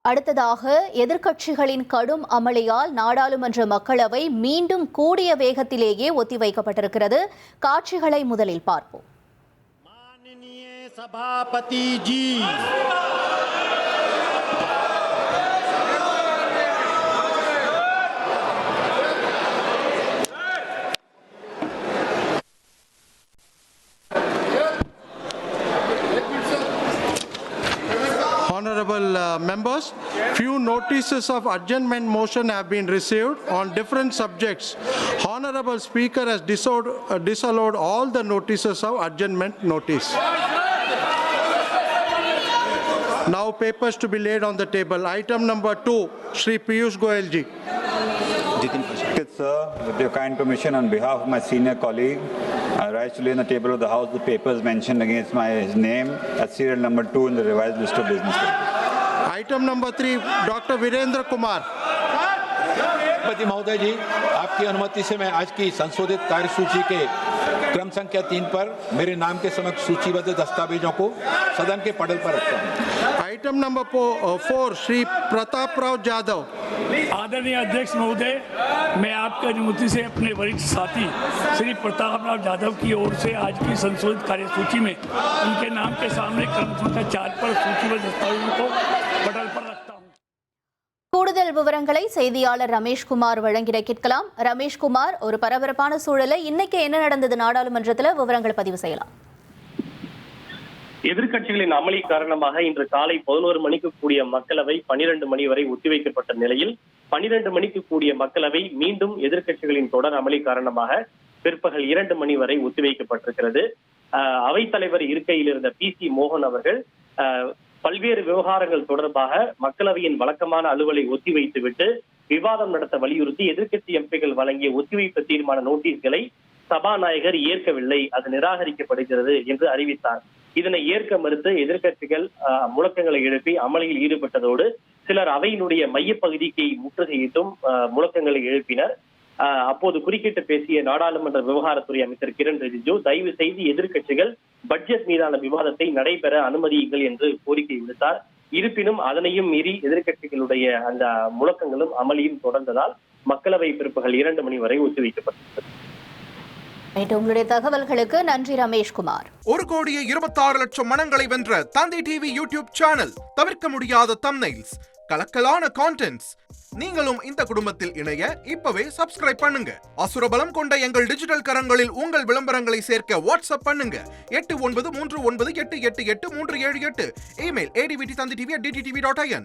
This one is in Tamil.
அடுத்ததாக எதிர்க்கட்சிகளின் கடும் அமளியால் நாடாளுமன்ற மக்களவை மீண்டும் கூடிய வேகத்திலேயே ஒத்திவைக்கப்பட்டிருக்கிறது. காட்சிகளை முதலில் பார்ப்போம். Honorable members, few notices of adjournment motion have been received on different subjects. Honorable Speaker has disallowed all the notices of adjournment notice. Now papers to be laid on the table. Item number 2, Shri Piyush Goyal ji. Sir, with your kind permission, on behalf of my senior colleague, I rise to lay on the table of the House the papers mentioned against his name as serial number 2 in the revised list of business papers. Item number 3, Dr. Virendra Kumar. राष्ट्रपति महोदय जी, आपकी अनुमति से मैं आज की संशोधित कार्यसूची के क्रम संख्या 3 पर मेरे नाम के समक्ष सूचीबद्ध दस्तावेजों को सदन के पटल पर रखता हूं। Item number 4, Shri Pratap Rao Jadhav. आदरणीय अध्यक्ष महोदय, मैं आपकी अनुमति से अपने वरिष्ठ साथी श्री प्रताप राव यादव की ओर से आज की संशोधित कार्यसूची में उनके नाम के सामने क्रम संख्या 4 पर सूचीबद्ध दस्तावेजों को पटल पर रखता हूं। கூடுதல் விவரங்களை செய்தியாளர் ரமேஷ்குமார் வழங்கிட கேட்கலாம். ரமேஷ்குமார், ஒரு பரபரப்பான சூழலை இன்னைக்கு என்ன நடந்தது நாடாளுமன்றத்தில் விவரங்கள் பதிவு செய்யலாம். எதிர்க்கட்சிகளின் அமளி காரணமாக இன்று காலை 11 மணிக்கு கூடிய மக்களவை 12 மணி வரை ஒத்திவைக்கப்பட்ட நிலையில் 12 மணிக்கு கூடிய மக்களவை மீண்டும் எதிர்க்கட்சிகளின் தொடர் அமளி காரணமாக பிற்பகல் 2 மணி வரை ஒத்திவைக்கப்பட்டிருக்கிறது. அவைத்தலைவர் இருக்கையில் இருந்த PC மோகன் அவர்கள் பல்வேறு விவகாரங்கள் தொடர்பாக மக்களவையின் வழக்கமான அலுவலை ஒத்திவைத்துவிட்டு விவாதம் நடத்த வலியுறுத்தி எதிர்க்கட்சி எம்பிகள் வழங்கிய ஒத்திவைப்பு தீர்மான நோட்டீஸ்களை சபாநாயகர் ஏற்கவில்லை, அது நிராகரிக்கப்படுகிறது என்று அறிவித்தார். இதனை ஏற்க மறுத்து எதிர்க்கட்சிகள் முழக்கங்களை எழுப்பி அமளியில் ஈடுபட்டதோடு சிலர் அவையினுடைய மையப்பகுதிக்கு முற்றுகையிட்டும் முழக்கங்களை எழுப்பினர். அப்போது குறுக்கிட்டு பேசிய நாடாளுமன்ற விவகாரத்துறை அமைச்சர் கிரண் ரிஜிஜு, தயவு செய்து எதிர்க்கட்சிகள் பட்ஜெட் மீதான விவாதத்தை நடைபெற அனுமதியுங்கள் என்று கோரிக்கை விடுத்தார். இருப்பினும் அதனையும் மீறி எதிர்க்கட்சிகளுடைய அந்த முழக்கங்களும் அமளியும் தொடர்ந்ததால் மக்களவை பிற்பகல் 2 மணி வரை ஒத்திவைக்கப்பட்டது. உங்களுடைய தகவல்களுக்கு நன்றி ரமேஷ்குமார். 1,26,00,000 மனங்களை வென்ற தந்தை டிவி யூடியூப் சேனல், தவிர்க்க முடியாத தம்ப்நெயில்ஸ், கலக்கலான கான்டென்ட்ஸ். நீங்களும் இந்த குடும்பத்தில் இணைய இப்பவே சப்ஸ்கிரைப் பண்ணுங்க. அசுரபலம் கொண்ட எங்கள் டிஜிட்டல் கரங்களில் உங்கள் விளம்பரங்களை சேர்க்க வாட்ஸ்அப் பண்ணுங்க. 8939888838. Email advt@dttv.in.